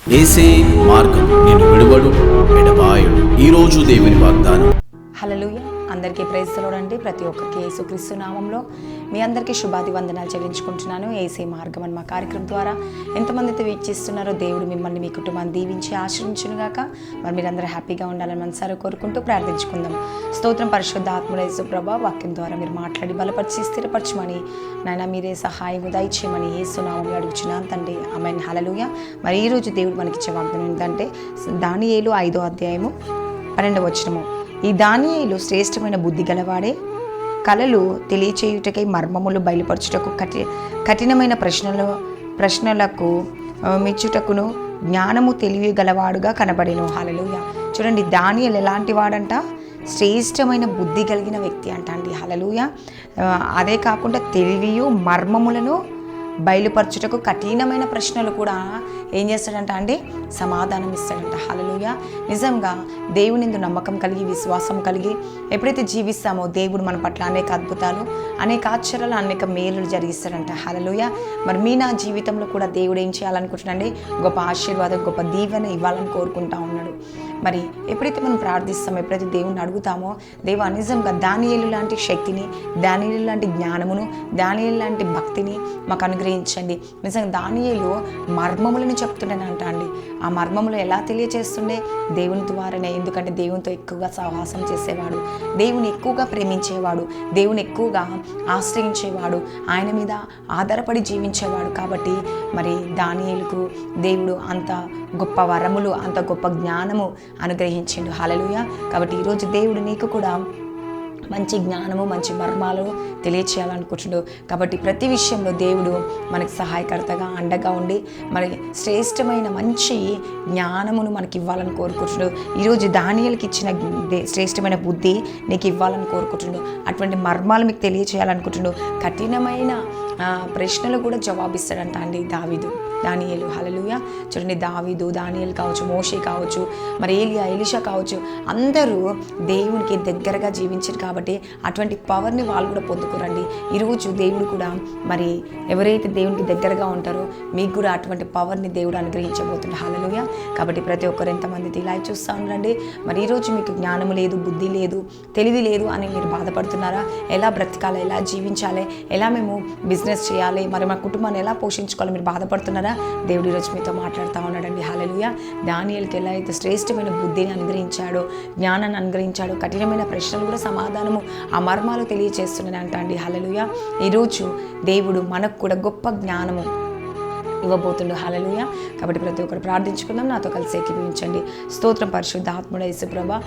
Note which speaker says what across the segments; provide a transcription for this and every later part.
Speaker 1: యేసే మార్గం, నేను విడువడు ఎడబాయుడు. ఈరోజు దేవుని వాగ్దానం.
Speaker 2: హల్లెలూయా. అందరికీ ప్రైజ్ ది లార్డ్ అండి. ప్రతి ఒక్కరికి యేసుక్రీస్తు నామంలో మీ అందరికీ శుభాభివందనాలు చెల్లించుకుంటున్నాను. యేసే మార్గం అని మా కార్యక్రమం ద్వారా ఎంతమంది అయితే వీక్షిస్తున్నారో దేవుడు మిమ్మల్ని మీ కుటుంబాన్ని దీవించి ఆశీర్వించునుగాక. మరి మీరందరూ హ్యాపీగా ఉండాలని మనసారా కోరుకుంటూ ప్రార్థించుకుందాం. స్తోత్రం. పరిశుద్ధ ఆత్మడ యేసు ప్రభా, వాక్యం ద్వారా మీరు మాట్లాడి బలపరిచి స్థిరపరచమని నాయన మీరే సహాయం దయచేయమని యేసు నామములో అడుగుచున్నాను తండ్రి. ఆమేన్. హల్లెలూయా. మరి ఈరోజు దేవుడు మనకిచ్చే వాగ్దానం ఏంటంటే దానియేలు 5వ అధ్యాయము 12వ వచనము. ఈ దానియేలు శ్రేష్టమైన బుద్ధి గలవాడే, కలలు తెలియచేయుటకై మర్మములు బయలుపరచుటకు కఠినమైన ప్రశ్నలకు మెచ్చుటకును జ్ఞానము తెలివి గలవాడుగా కనబడెను. హల్లెలూయా. చూడండి, దానియేలు ఎలాంటి వాడంట? శ్రేష్టమైన బుద్ధి కలిగిన వ్యక్తి అంట అండి. హల్లెలూయా. అదే కాకుండా తెలివియు మర్మములను బయలుపరచుటకు కఠినమైన ప్రశ్నలు కూడా ఏం చేస్తాడంట అండి? సమాధానం ఇస్తాడంట. హల్లెలూయా. నిజంగా దేవుని యందు నమ్మకం కలిగి విశ్వాసం కలిగి ఎప్పుడైతే జీవిస్తామో దేవుడు మన పట్ల అనేక అద్భుతాలు, అనేక ఆశ్చర్యాలు, అనేక మేలులు జరిగిస్తాడంట. హల్లెలూయా. మరి మీ నా జీవితంలో కూడా దేవుడు ఏం చేయాలనుకుంటున్నాడండి? గొప్ప ఆశీర్వాదం, గొప్ప దీవెన ఇవ్వాలని కోరుకుంటా ఉన్నాడు. మరి ఎప్పుడైతే మనం ప్రార్థిస్తామో, ఎప్పుడైతే దేవుణ్ణి అడుగుతామో, దేవా నిజంగా దానియేలు లాంటి శక్తిని, దానియేలు లాంటి జ్ఞానమును, దానియేలు లాంటి భక్తిని మాకు అనుగ్రహించండి. నిజంగా దానియేలు మర్మములను చెప్తుండేనంట అండి. ఆ మర్మములు ఎలా తెలియచేస్తుండే? దేవుని ద్వారానే. ఎందుకంటే దేవునితో ఎక్కువగా సహవాసం చేసేవాడు, దేవుని ఎక్కువగా ప్రేమించేవాడు, దేవుని ఎక్కువగా ఆశ్రయించేవాడు, ఆయన మీద ఆధారపడి జీవించేవాడు. కాబట్టి మరి దానియేలుకు దేవుడు అంత గొప్ప వరములు, అంత గొప్ప జ్ఞానము అనుగ్రహించిండు. హల్లెలూయా. కాబట్టి ఈరోజు దేవుడు నీకు కూడా మంచి జ్ఞానము, మంచి మర్మాలు తెలియచేయాలనుకుంటున్నాడు. కాబట్టి ప్రతి విషయంలో దేవుడు మనకి సహాయకర్తగా, అండగా ఉండి మరి శ్రేష్టమైన మంచి జ్ఞానమును మనకి ఇవ్వాలని కోరుకుంటున్నాడు. ఈరోజు దానియేలుకి ఇచ్చిన శ్రేష్టమైన బుద్ధి నీకు ఇవ్వాలని కోరుకుంటున్నాడు. అటువంటి మర్మాలు మీకు తెలియచేయాలనుకుంటున్నాడు. కఠినమైన ప్రశ్నలు కూడా జవాబిస్తాడంట అండి దానియేలు. హల్లెలూయా. చూడండి, దావీదు, దానియేలు కావచ్చు, మోషే కావచ్చు, మరి ఏలియా, ఎలీషా కావచ్చు, అందరూ దేవునికి దగ్గరగా జీవించారు. కాబట్టి అటువంటి పవర్ని వాళ్ళు కూడా పొందుకోరండి. ఈరోజు దేవుడు కూడా మరి ఎవరైతే దేవునికి దగ్గరగా ఉంటారో మీకు కూడా అటువంటి పవర్ని దేవుడు అనుగ్రహించబోతుంది. హల్లెలూయా. కాబట్టి ప్రతి ఒక్కరు ఎంతమంది ఇలా చూస్తూ ఉండండి. మరి ఈరోజు మీకు జ్ఞానం లేదు, బుద్ధి లేదు, తెలివి లేదు అని మీరు బాధపడుతున్నారా? ఎలా బ్రతకాలి, ఎలా జీవించాలి, ఎలా మేము బిజినెస్ చేయాలి, మరి మా కుటుంబాన్ని ఎలా పోషించుకోవాలి మీరు బాధపడుతున్నారా? దేవుడు ఈరోజు మీతో మాట్లాడుతూ ఉన్నాడండి. హల్లెలూయా. దానియేలుకి ఎలా అయితే శ్రేష్టమైన బుద్ధిని అనుగ్రహించాడో, జ్ఞానాన్ని అనుగ్రహించాడో, కఠినమైన ప్రశ్నలు కూడా సమాధానము, ఆ మర్మాలు తెలియచేస్తున్నానంట అండి. హల్లెలూయా. ఈరోజు దేవుడు మనకు కూడా గొప్ప జ్ఞానము ఇవ్వబోతుండు. హల్లెలూయా. కాబట్టి ప్రతి ఒక్కరు ప్రార్థించుకుందాం. నాతో కలిసి ఏకీభవించండి. స్తోత్రం. పరిశుద్ధ ఆత్మడ యేసు ప్రభా,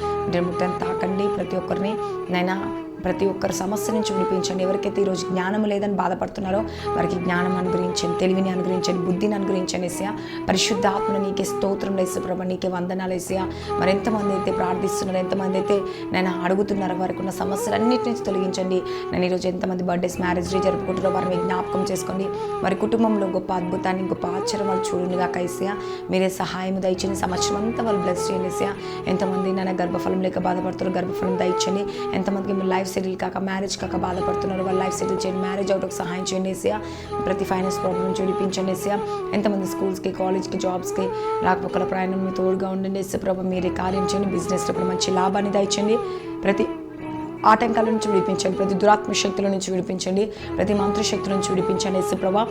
Speaker 2: ముట్టని తాకండి. ప్రతి ఒక్కరిని నైనా ప్రతి ఒక్కరి సమస్య నుంచి విడిపించండి. ఎవరికైతే ఈరోజు జ్ఞానం లేదని బాధపడుతున్నారో వారికి జ్ఞానం అనుగ్రహించండి, తెలివిని అనుగ్రహించండి, బుద్ధిని అనుగ్రహించండి. ఏసయ్యా, పరిశుద్ధ ఆత్మ నీకే స్తోత్రం యేసు ప్రభా, నీకే వందనాలు. ఏసయ్యా, మరి ఎంతమంది అయితే ప్రార్థిస్తున్నారో, ఎంతమంది అయితే నేను అడుగుతున్నారో వారికి ఉన్న సమస్యలన్నిటి నుంచి తొలగించండి. నేను ఈరోజు ఎంతమంది బర్త్డేస్, మ్యారేజ్ డే జరుపుకుంటారో వారిని జ్ఞాపకం చేసుకోండి. వారి కుటుంబంలో గొప్ప అద్భుతాన్ని, గొప్ప ఆశ్చర్యం వాళ్ళు చూడునుగా. ఏసయ్యా, మీరే సహాయం దయచండి. సంవత్సరం అంతా వాళ్ళు బ్లెస్ చేయండి. ఏసయ్యా, ఎంతమంది నేను గర్భఫలం లేక బాధపడుతారో గర్భఫలం దయచండి. ఎంతమందికి మీరు లైఫ్ సెటిల్ కాక, మ్యారేజ్ కాక బాధపడుతున్నారు, వాళ్ళ లైఫ్ సెటిల్ చేయండి. మ్యారేజ్ అవుట్కి సహాయం చేయండి. ఏసయ్యా, ప్రతి ఫైనాన్స్ ప్రాబ్లం నుంచి విడిపించండి. ఏసయ్యా, ఎంతమంది స్కూల్స్కి, కాలేజ్కి, జాబ్స్కి రాకపోకల ప్రయాణం మీ తోడుగా ఉండండి. ఏసయ్య ప్రభా, మీరే కార్యం చేయండి. బిజినెస్లో కూడా మంచి లాభాన్ని దయచండి. ప్రతి ఆటంకాల నుంచి విడిపించండి, ప్రతి దురాత్మ శక్తుల నుంచి విడిపించండి, ప్రతి మంత్రశక్తుల నుంచి విడిపించండి. ఏసయ్య ప్రభా,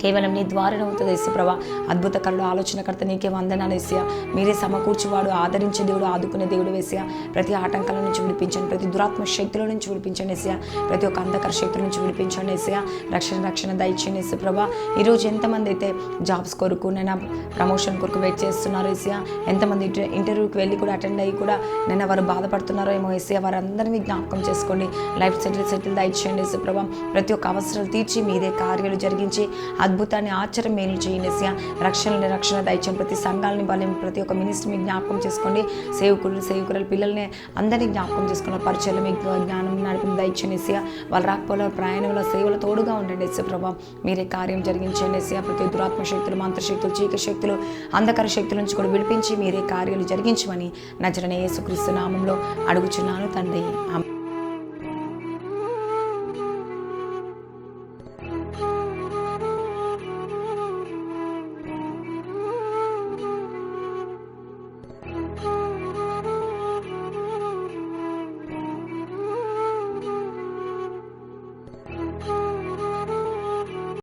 Speaker 2: కేవలం నీ ద్వారా అవుతుంది. యేసుప్రభా, అద్భుతకరుడు, ఆలోచనకర్త, నీకే వందనాలు. యేసయ్యా, మీరే సమకూర్చువాడు, ఆదరించే దేవుడు, ఆదుకునే దేవుడు. యేసయ్యా, ప్రతి ఆటంకాల నుంచి విడిపించండి, ప్రతి దురాత్మ శక్తుల నుంచి విడిపించండి. యేసయ్యా, ప్రతి ఒక్క అంధకార శక్తుల నుంచి విడిపించండి. యేసయ్యా, రక్షణ దయచేయండి. యేసుప్రభా, ఈరోజు ఎంతమంది అయితే జాబ్స్ కొరకు, నేను ప్రమోషన్ కొరకు వెయిట్ చేస్తున్నారు. యేసయ్యా, ఎంతమంది ఇంటర్వ్యూకి వెళ్ళి కూడా అటెండ్ అయ్యి కూడా నేను వారు బాధపడుతున్నారో ఏమో. యేసయ్యా, వారందరినీ జ్ఞాపకం చేసుకోండి. లైఫ్ సెటిల్ దయచేయండి. యేసుప్రభా, ప్రతి ఒక్క అవసరాలు తీర్చి మీరే కార్యాలు జరిగించి అద్భుతాన్ని, ఆశ్చర్యం మేలు చేయండి. రక్షణ దయచేయండి. ప్రతి సంఘాలని వాళ్ళని, ప్రతి ఒక్క మినిస్ట్రీ జ్ఞాపకం చేసుకోండి. సేవకురాలు పిల్లల్ని అందరినీ జ్ఞాపకం చేసుకోండి. పరిచయాలు మీకు జ్ఞానం నడిపి దయచేయండి. వాళ్ళు రాకపోవడం, ప్రయాణంలో సేవలు తోడుగా ఉండండి. ప్రభా, మీరే కార్యం జరిగించండి. ప్రతి దురాత్మ శక్తులు, మంత్రశక్తులు, చీకటి శక్తులు, అంధకార శక్తుల నుంచి కూడా విడిపించి మీరే కార్యాలు జరిగించమని నజరేయుడైన యేసుక్రీస్తు నామములో అడుగుచున్నాను తండ్రి. ఆమేన్.